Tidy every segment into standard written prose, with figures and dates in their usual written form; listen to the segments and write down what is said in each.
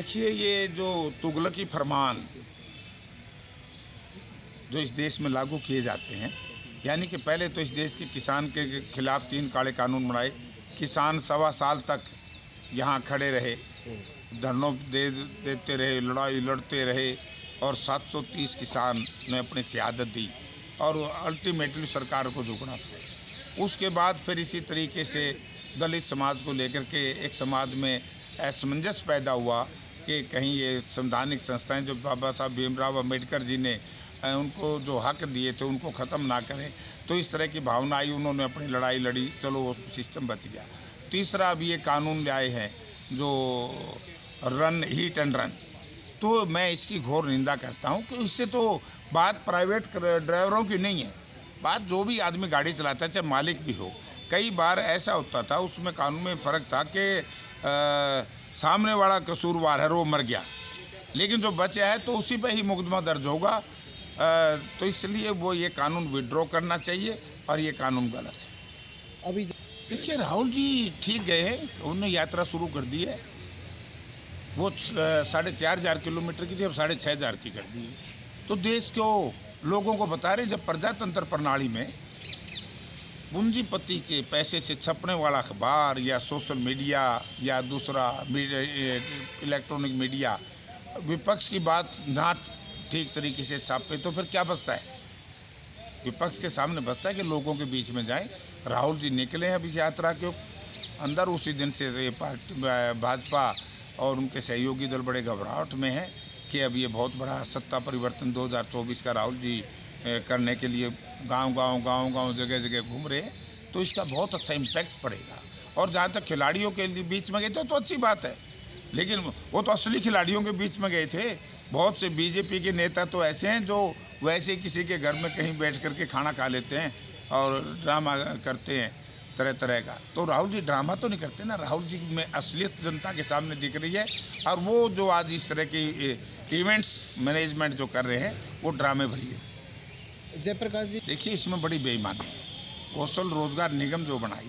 देखिए, ये जो तुगलकी फरमान जो इस देश में लागू किए जाते हैं, यानी कि पहले तो इस देश के किसान के खिलाफ 3 काले कानून बनाए। किसान 1.25 साल तक यहाँ खड़े रहे, धरनों देते रहे, लड़ाई लड़ते रहे और 730 किसान ने अपनी शहादत दी और अल्टीमेटली सरकार को झुकना पड़ा। उसके बाद फिर इसी तरीके से दलित समाज को लेकर के एक समाज में असमंजस पैदा हुआ कि कहीं ये संवैधानिक संस्थाएं जो बाबा साहब भीमराव अम्बेडकर जी ने उनको जो हक दिए थे उनको ख़त्म ना करें। तो इस तरह की भावना आई, उन्होंने अपनी लड़ाई लड़ी, चलो वो सिस्टम बच गया। तीसरा अभी ये कानून लाए हैं जो रन हिट एंड रन, तो मैं इसकी घोर निंदा करता हूँ कि इससे तो बात प्राइवेट ड्राइवरों की नहीं है, बात जो भी आदमी गाड़ी चलाता है चाहे मालिक भी हो। कई बार ऐसा होता था, उसमें कानून में फ़र्क था कि सामने वाला कसूरवार है, वो मर गया, लेकिन जो बचा है तो उसी पे ही मुकदमा दर्ज होगा। तो इसलिए वो ये कानून विड्रॉ करना चाहिए और ये कानून गलत है। अभी देखिए, राहुल जी ठीक गए हैं, उन्होंने यात्रा शुरू कर दी है। वो 4,500 किलोमीटर की थी, अब 6,500 की कर दी है। तो देश को लोगों को बता रहे, जब प्रजातंत्र प्रणाली में पूंजीपति के पैसे से छपने वाला अखबार या सोशल मीडिया या दूसरा इलेक्ट्रॉनिक मीडिया विपक्ष की बात ना ठीक तरीके से छापे, तो फिर क्या बचता है? विपक्ष के सामने बचता है कि लोगों के बीच में जाएं। राहुल जी निकले हैं अभी यात्रा के अंदर, उसी दिन से ये पार्टी भाजपा और उनके सहयोगी दल बड़े घबराहट में हैं कि अब ये बहुत बड़ा सत्ता परिवर्तन 2024 का राहुल जी करने के लिए गांव जगह जगह घूम रहे हैं। तो इसका बहुत अच्छा इम्पैक्ट पड़ेगा। और जहाँ तक खिलाड़ियों के बीच में गए थे तो अच्छी बात है, लेकिन वो तो असली खिलाड़ियों के बीच में गए थे। बहुत से बीजेपी के नेता तो ऐसे हैं जो वैसे किसी के घर में कहीं बैठ करके खाना खा लेते हैं और ड्रामा करते हैं तरह तरह का। तो राहुल जी ड्रामा तो नहीं करते ना, राहुल जी में असलियत जनता के सामने दिख रही है। और वो जो आज इस तरह की इवेंट्स मैनेजमेंट जो कर रहे हैं वो ड्रामे भरी है। जयप्रकाश जी, देखिए, इसमें बड़ी बेईमानी है। कौशल रोजगार निगम जो बनाई,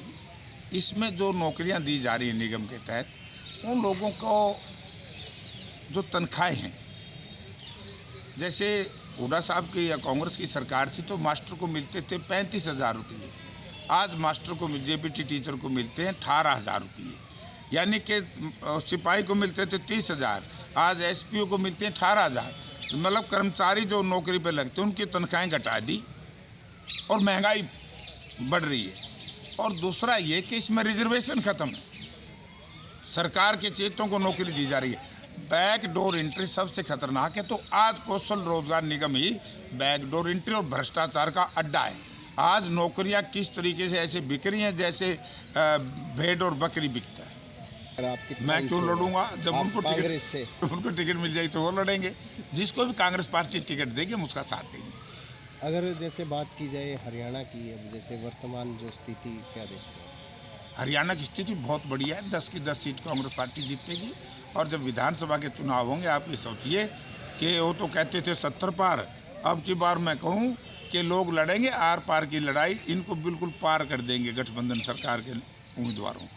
इसमें जो नौकरियां दी जा रही हैं निगम के तहत, उन लोगों को जो तनख्वाहें हैं, जैसे हुड्डा साहब की या कांग्रेस की सरकार थी तो मास्टर को मिलते थे 35,000 रुपये, आज मास्टर को जेबीटी टीचर को मिलते हैं 18,000 रुपये। यानी कि सिपाही को मिलते थे 30,000, आज एसपीओ को मिलते हैं 18,000। मतलब कर्मचारी जो नौकरी पे लगते हैं उनकी तनख्वाहें घटा दी और महंगाई बढ़ रही है। और दूसरा ये कि इसमें रिजर्वेशन ख़त्म है, सरकार के चेतों को नौकरी दी जा रही है। बैकडोर एंट्री सबसे खतरनाक है। तो आज कौशल रोजगार निगम ही बैकडोर एंट्री और भ्रष्टाचार का अड्डा है। आज नौकरियां किस तरीके से ऐसे बिक रही हैं जैसे भेड़ और बकरी बिकता है। मैं क्यों लड़ूंगा? जब उनको टिकट मिल जाएगी तो वो लड़ेंगे। जिसको भी कांग्रेस पार्टी टिकट देगी हम उसका साथ देंगे। अगर जैसे बात की जाए हरियाणा की, अब जैसे वर्तमान जो स्थिति क्या देखते हैं? हरियाणा की स्थिति बहुत बढ़िया है। 10 की 10 सीट कांग्रेस पार्टी जीतेगी। और जब विधानसभा के चुनाव होंगे, आप ये सोचिए कि वो तो कहते थे 70 पार, अब की बार मैं कहूँ कि लोग लड़ेंगे आर पार की लड़ाई, इनको बिल्कुल पार कर देंगे गठबंधन सरकार के उम्मीदवारों।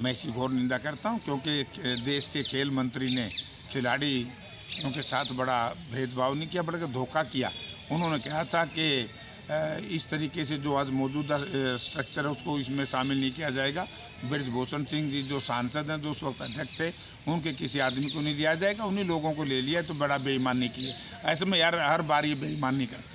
मैं इसकी घोर निंदा करता हूँ, क्योंकि देश के खेल मंत्री ने खिलाड़ियों के साथ बड़ा भेदभाव नहीं किया, बल्कि धोखा किया। उन्होंने कहा था कि इस तरीके से जो आज मौजूदा स्ट्रक्चर है उसको इसमें शामिल नहीं किया जाएगा। ब्रजभूषण सिंह जी जो सांसद हैं, जो उस वक्त अध्यक्ष थे, उनके किसी आदमी को नहीं लिया जाएगा, उन्हीं लोगों को ले लिया। तो बड़ा बेईमानी की है। ऐसे में यार हर बार ये बेईमानी करते हैं।